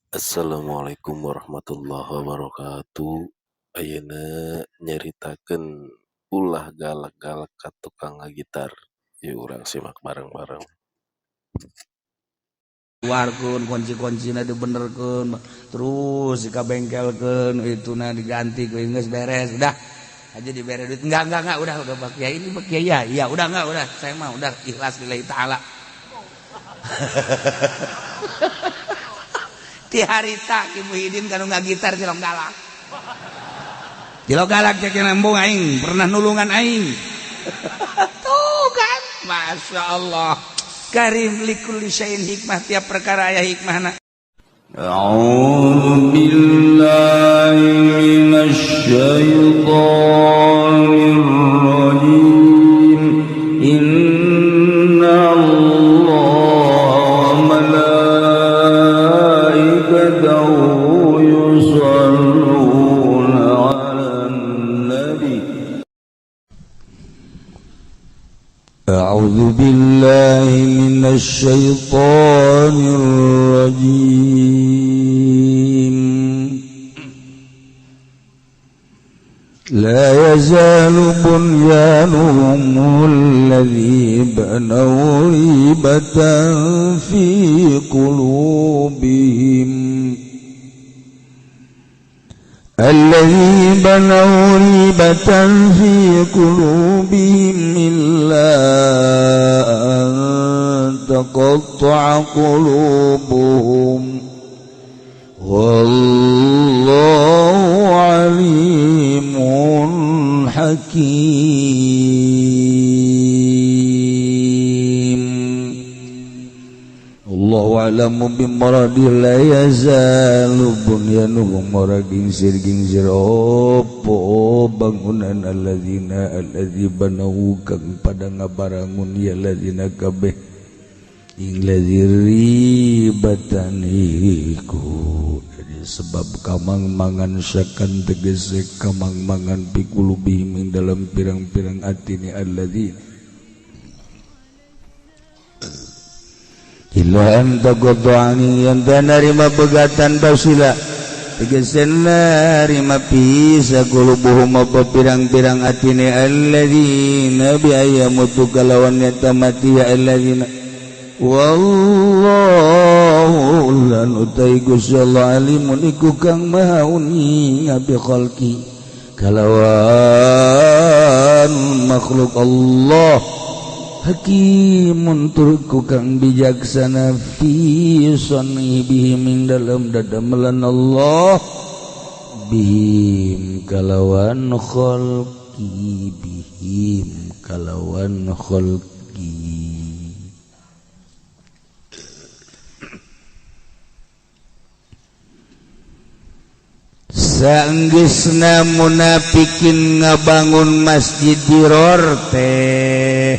Assalamualaikum warahmatullahi wabarakatuh. Ayeuna nyaritakeun ulah galak-galak ka tukang ngagitar. Yuk urang simak bareng-bareng. Keluarkan kunci-kuncina dibenerkeun terus dikabengkelkeun ituna diganti ku geus beres udah aja dibere duit enggak udah Pak Kiai ini Pak Kiai ya udah enggak udah saya mah udah ikhlas lillahi taala ti harita Ki Muhyiddin kanu ngagitar cilok galak cek nembung aing pernah nulungan aing tuh kan masya Allah Karim likulli syai'in hikmah tiap perkara aya hikmahna. A'udzu billahi minasy syaithanir rajim. Innallaha wa malaikatahu yusholluna 'alan nabi. أعوذ بالله من الشيطان الرجيم لا يزال بنيانهم الذي بنوا ريبة في قلوبهم الذي بنوا ريبة في قلوبهم إلا أن تقطع قلوبهم والله عليم حكيم Allahu a'lamu bimaradih la yazalu bunyanuhum gingsir opo bangunan alladzi banau kang pada ngabarangun ya alladzina kabeh ing ribatan iku jadi sebab kamang-mangan syakan tegese kamang-mangan pikulubihim ing dalam pirang-pirang atine alladzina illa anta qad'ani anta narima begatan basila tegesen narima pisa qulubuhum apa pirang-pirang atine alladzina bi ayamutu kalawan yatamati ya alladzina wallahu lan utai Gusti Allah alimun iku kang maha uning bi khalqi kalawan makhluk Allah Hakimun turku kang bijaksana fi sunni bihim ing dalam dadamelan Allah bihim kalawan khalqi bihim kalawan khalqi saenggeusna munafikin ngabangun masjid diror teh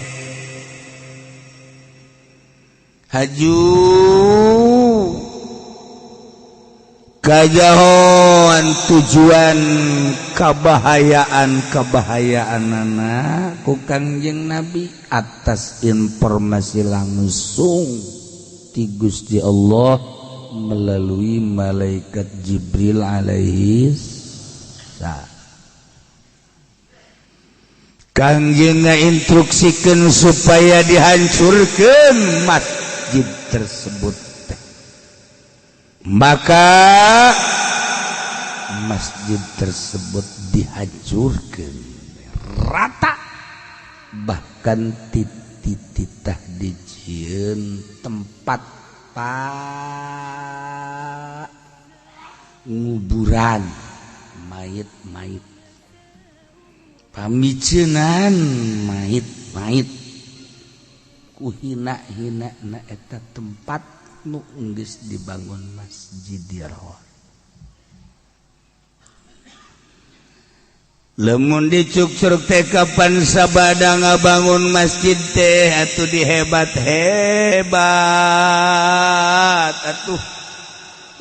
haju kajahon tujuan kabahayaan ku Kangjeng Nabi atas informasi langsung ti Gusti Allah melalui malaikat Jibril alaihi salam. Kangjeng ngainstruksikeun supaya dihancurkeun masjid tersebut maka masjid tersebut dihancurkan rata bahkan titah dijieun tempat nguburan mayit-mayit pamicenan mayit-mayit hina na eta tempat nu geus dibangun Masjidil Haram. Lamun dicuk-curug teh kapan sabada ngabangun masjid teh atuh dihebat-hebat atuh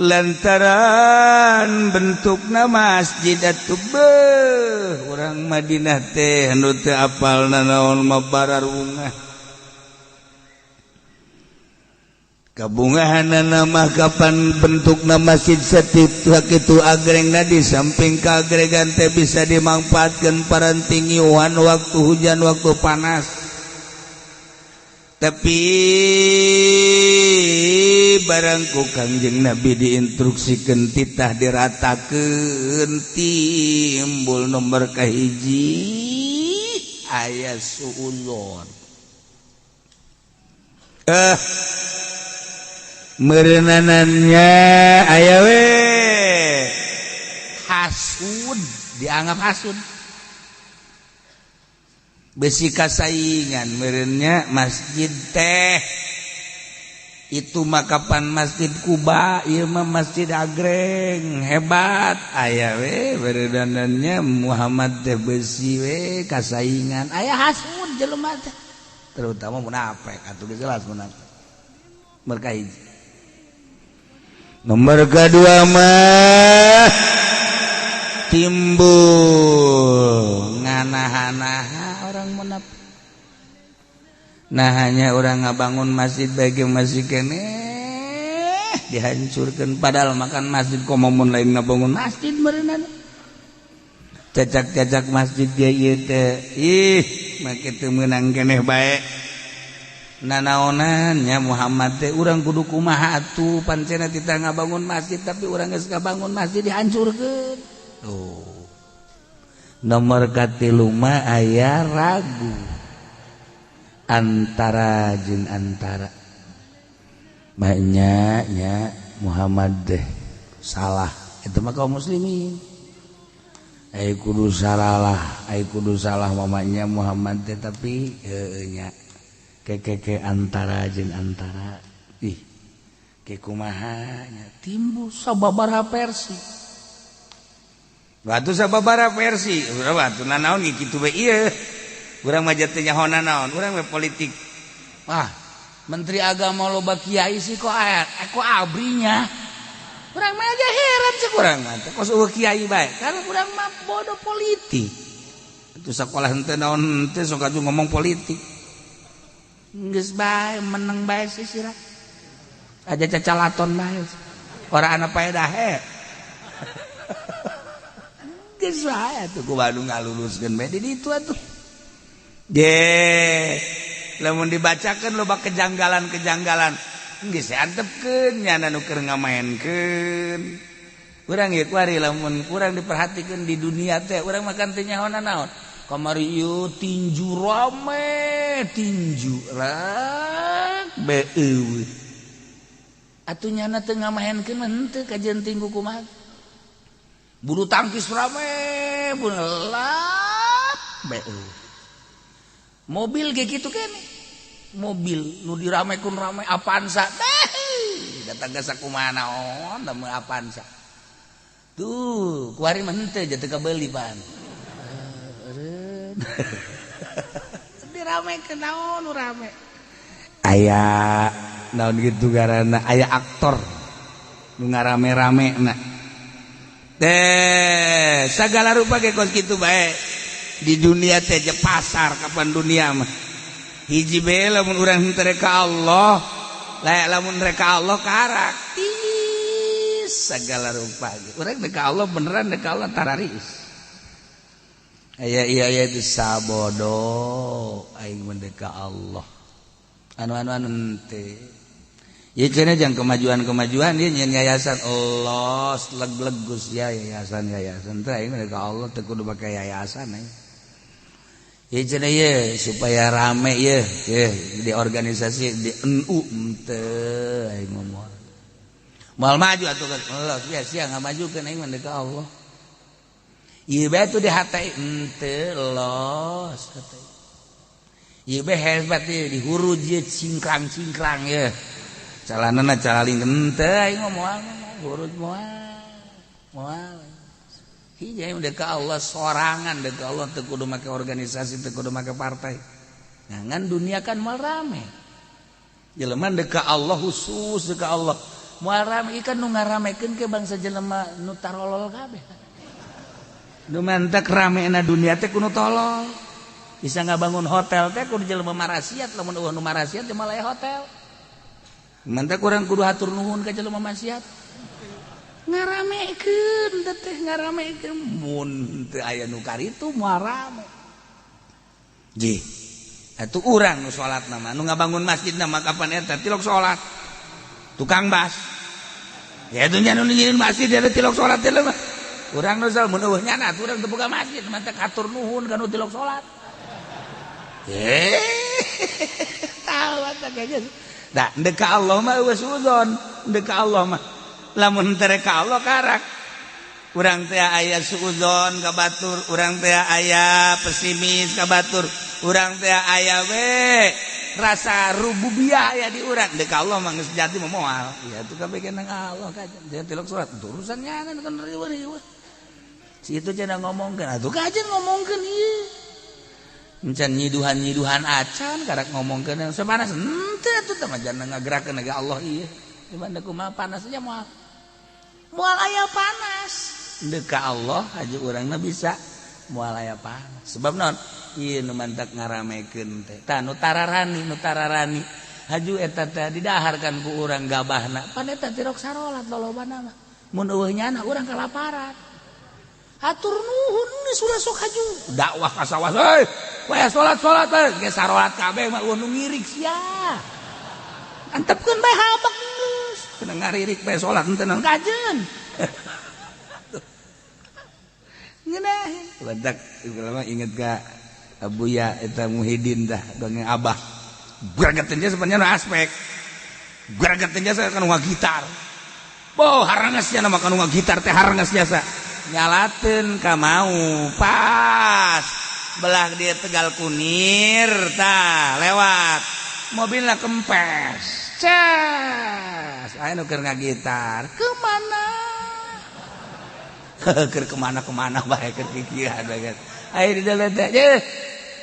lantaran bentukna masjid atuh beuh urang Madinah teh anu teu apalna naon mah bararungah kabungahan nama kapan bentuk nama masjid itu agreng di samping keagregan teh bisa dimanfaatkan parantingiwan waktu hujan waktu panas tapi barangku Kangjeng Nabi diinstruksikan titah diratakeun timbul nomor kahiji aya suudzon merenanannya aya we hasud dianggap hasud besi kasaingan merennya masjid teh itu makapan masjid Kuba ieu mah masjid agreng hebat aya we merenanannya Muhammad teh besi we kasaingan aya hasud jelema teh terutama munafik atuh jelas munafik berkahiji. Nomor kedua mah timbul nganaha-naha orang munafik. Nah hanya orang ngabangun masjid bagi masjid kene dihancurkan padahal makan masjid komomun lain ngabangun masjid meureunna. Cacak-cacak masjid dia ieu teh make teu meunang keneh bae. Nanaonannya Muhammad teh urang kudu kumaha atuh pancena kita ngabangun masjid tapi urang geus ngabangun masjid dihancurkeun. Tuh. Nomor katilu mah aya ragu antara jeung antara banyak nya Muhammad teh salah itu mah kaum muslimin. Ai kudu salah mamanya Muhammad teh tapi nya ke antara jeung antara ke kumaha nya timbul sababaraha versi batu sababaraha versi batu nanaon kitu we ieu urang mah teh nyahona naon urang we politik menteri agama loba kiai sih kok abrinya urang mah aja heran sih urang mah kos eueuh kiai bae karena urang mah bodoh politik atuh sakola henteu naon teh sok atuh ngomong politik geus bae meneng bae sih sirah aja cacalaton bae ora ana paedah he geus bae atuh ku Bandung ngaluluskeun bae di ditu atuh lamun dibacakeun loba kejanggalan-kejanggalan geus antepkeun nya anu keur ngamaenkeun urang ieu kuari lamun urang diperhatikeun di dunia teh urang makan teh nyahoana naon kamari ieu tinju rame tinju rak beueuh atuh nyana teu ngamahenkeun mah henteu kajian tinggu kumaha bulu tangkis rame bunelak beueuh mobil ge kitu keneh mobil nu diramekeun rame Avanza datang ka sakumaha naon lamun Avanza tuh kuari mah henteu jadi teu kabeuli pan dirame ke naon rame aya naon gitu garana aya aktor nu ngarame-rame na teh sagala rupa ge kos kitu bae di dunia teh je pasar kapan dunia mah hiji bae lamun urang henteu ka Allah lamun ka Allah karak sagala rupa ge urang ka Allah beneran ka Allah tararis aya itu sabodo aing mendeka Allah anu teh ieu cenah jang kemajuan ieu nyen yayasan Allah leg-leg Gus ya yayasan teh aing mendeka Allah teu kudu make yayasan ieu cenah ieu supaya rame ieu di organisasi di NU teu aing ngomong moal maju atuh Allah sia ngamajukeun aing mendeka Allah ieu bae tuh di hatei henteu los hatei ieu bae hebat ieu dihuruj ieu cingkrang ieu calanana calaling henteu aing moal huruj moal hiji aing deuk ka Allah sorangan deuk ka Allah teu kudu make organisasi teu kudu make partai ngan dunia kan moal rame jelema deuk ka Allah khusus deuk ka Allah moal rame ieu kan nu ngaramekeun ke bangsa jelema nu tarolol kabeh nu mantek ramena dunia teh kudu tolol bisa ngabangun hotel teh kudu jelema marasiat lamun eueuh nu marasiat teh malah hotel mantap kurang kudu hatur nuhun ka jelema maksiat ngaramekeun teh ngaramekeun mun teu aya nu karitu moal rame ji atuh urang nu salat nama nu ngabangun masjid nama kapan eta tilok salat tukang bas ya itu nya nu nyieun masjid ada tilok salat teh mah urang nu salat mun eueuh nyana urang teu boga masjid mantap hatur nuhun ka nu tilok salat tahu eta kayaknya dah deka Allah mah eueuh suzon deka Allah mah lamun teu ka Allah karak urang teh aya suudzon ka batur urang teh aya pesimis ka batur urang teh aya we rasa rububiyah aya di urang deka Allah mah geus jati moal ya itu kabeh kenang Allah kajen jangan tilok salat urusan nyanan kan riweuh si itu cenah ngomongkeun atuh kajen ngomongkeun ieu encan nyiduhan acan karak ngomongkeun yang sepanas henteu atuh teh mah jangan ngagerakeun ke Allah ieu di mana kumaha panas aja moal aya panas deka Allah aja urangna bisa moal aya panas sebab naon ieu nu mantak ngaramekeun teh tah nu tararani haju eta teh didaharkan ku urang gabahna pan eta tirok sarolat lolobana mah mun eueuh nyana urang kalaparan hatur nuhun geus ulah sok haju dakwah ka sawah heuh we salat ge sarolat kabeh mah nu ngirik sia antepkeun bae habak geus kena ngaririk bae salat henteu naon kajen ngeunaheun badak lama inget ka Abuya eta Muhyiddin dah dongeng abah garageun teh sebenarnya aspek garageun teh kan gitar boh harangas nya mah kan gitar teh harangas jasa nyalateun ka mau pas belah dia Tegal Kunir tah lewat mobilna kempes cas aya nu keur ngagitar kemana keur kemana bae keur pikiran bae ayo di dalam teh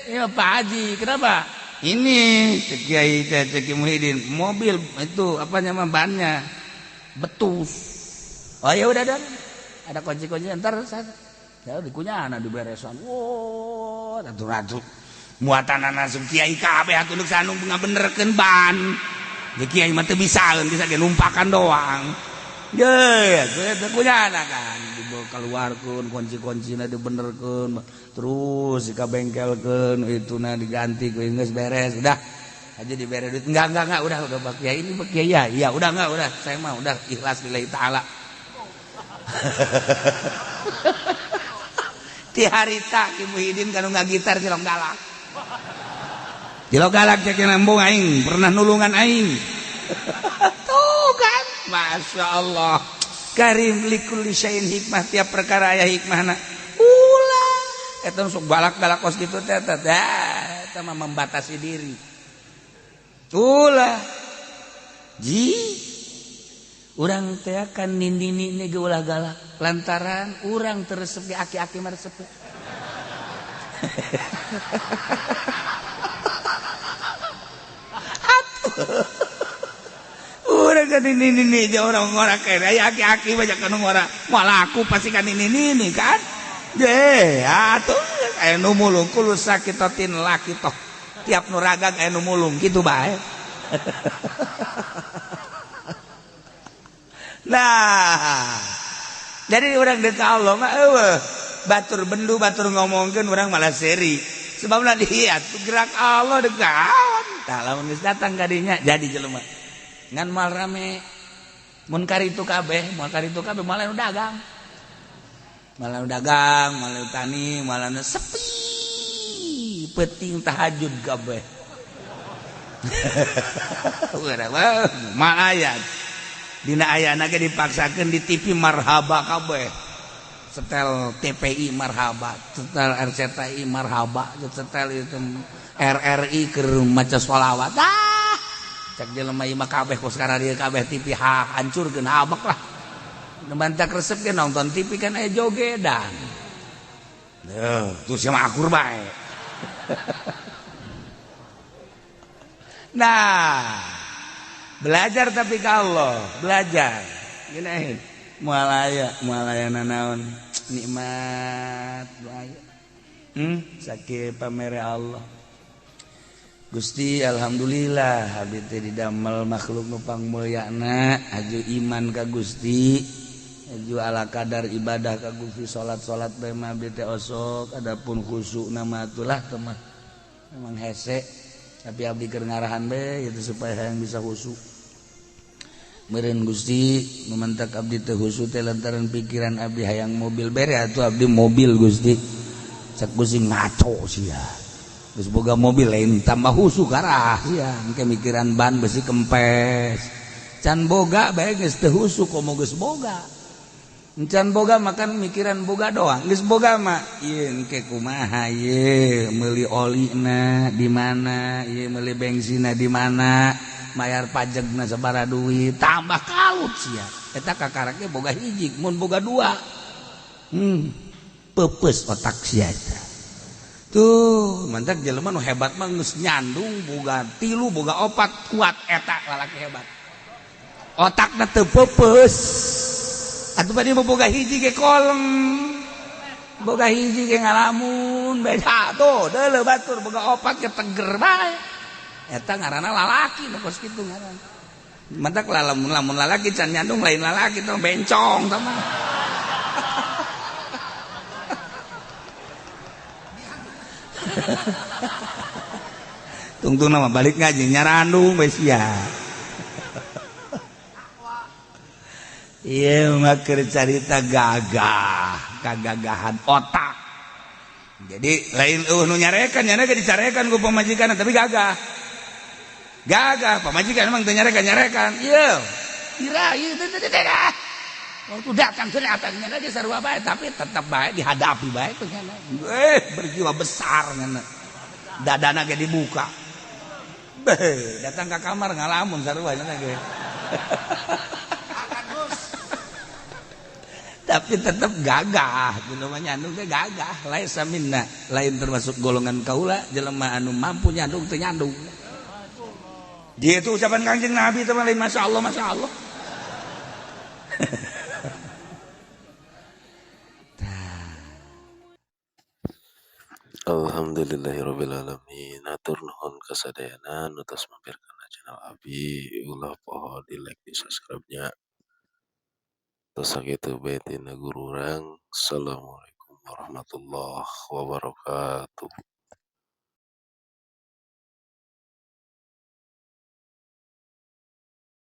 ya Pak Haji kenapa ini cek Kiai cek Muhyiddin mobil itu apa namanya bannya betus oh ya udah ada kunci ntar saya ya dikunyana diberesan wow ratu muatan anak Kiai kabeh atuh nu sanu ngabenerkeun ban ge Kiai mah teu bisaeun bisa ge numpakan doang ye dikunyana kan dibawa keluarkeun kunci-kuncina dibenerkeun terus dikabengkelkeun ituna diganti geus beres udah aja dibere duit enggak udah Pak Kiai ini Pak Kiai ya udah enggak udah saya mah udah ikhlas lillahi taala ti harita Ki Muhyiddin kanu ngagitar cilok galak cek nambung aing pernah nulungan aing tuh kan masya Allah karim likulli syai'in hikmah tiap perkara aya hikmahna ulah eta sok galak kos kitu teh eta mah membatasi diri ulah ji urang teh kan nindini ge ulah galak lantaran urang teresep ge aki-aki mah resep urang kan nindini jeung orang-orang kere aya aki-aki banyak anu ngora malah aku pasti kan nindini kan ye atuh aya nu mulung kulo sakitatin laki toh tiap nu ragag aya nu mulung kitu bae nah jadi orang dekat Allah mah eueuh batur bendu batur ngomongkeun urang malah seri sebabna lihat gerak Allah dekat tah lamun geus datang ka dinya jadi jelema ngan mal rame mun karitu kabeh malah nu dagang malah nu tani malah nu sepi penting tahajud kabeh urang mah ayat dina ayana ge dipaksakeun di TV marhaba kabeh setel TPI marhaba setel RCTI marhaba setel itu RRI keur maca sholawat cek jelema ieu mah kabeh kos kana dieu kabeh TV hancurkeun habak lah mantak resep ge nonton TV kan aya jogedan tuh sia mah akur bae nah belajar tapi ka Allah belajar gini mualaya nanaon nikmat sakit pamere Allah Gusti alhamdulillah abdi teh didamel makhluk nu pangmulyana aju iman ka Gusti aju ala kadar ibadah ka Gusti salat bae mah abdi teh osok adapun khusyuk nama atulah teh mah memang hese tapi abdi keur ngarahan bae itu supaya hayang bisa khusyuk meureun Gusti nu mentak abdi teh khusyuk teh lantaran pikiran abdi hayang mobil bere atuh abdi mobil Gusti cak Gusti ngaco sia geus boga mobil lain tambah husu karah sia engke mikiran ban besi kempes can boga bae geus teu husu komo geus boga can boga makan mikiran boga doang geus boga mah ieu engke kumaha ieu meuli olina di mana ieu meuli bensinna di mana mayar pajakna sabaraha duit tambah kalut sia eta kakarake boga hiji mun boga dua peupeus otak sia eta tuh mantak jelema nu hebat mah geus nyandung boga 3 boga 4 kuat eta lalaki hebat otakna teu peupeus atuh bade boga hiji ge kolem boga hiji ge ngalamun beda tuh deuleu batur boga 4 ge teger bae eta ngaranna lalaki nu kos kitu ngaranna mantak lamun lalaki can nyandung lain lalaki tong bencong tah mah tungtung nama balik ngaji nyarandung bae sia iya mah keur carita gagah kagagahan otak jadi lain nu nyarekan dicarekan ku pamajikan tapi gagah pamajikan emang teu nyarekan iya kira ieu waktu datang kelihatannya lagi sarua bae tapi tetap bae dihadapi bae tuh berjiwa besar ngana dadana ge dibuka datang ke kamar ngalamun sarua nya ge tapi tetap gagah kudu mah nyandung teh gagah laisa minna lain termasuk golongan kaula jelema anu mampu nyandung teu nyandung dia itu ucapan Kanjeng Nabi teh lain masyaallah Alhamdulillahirrabbilalamin. Atur nuhun kasadayana nu tos mampir kana channel abdi ulah poho di like di subscribe-nya. Tos sakitu bae tina guru urang. Assalamualaikum warahmatullahi wabarakatuh.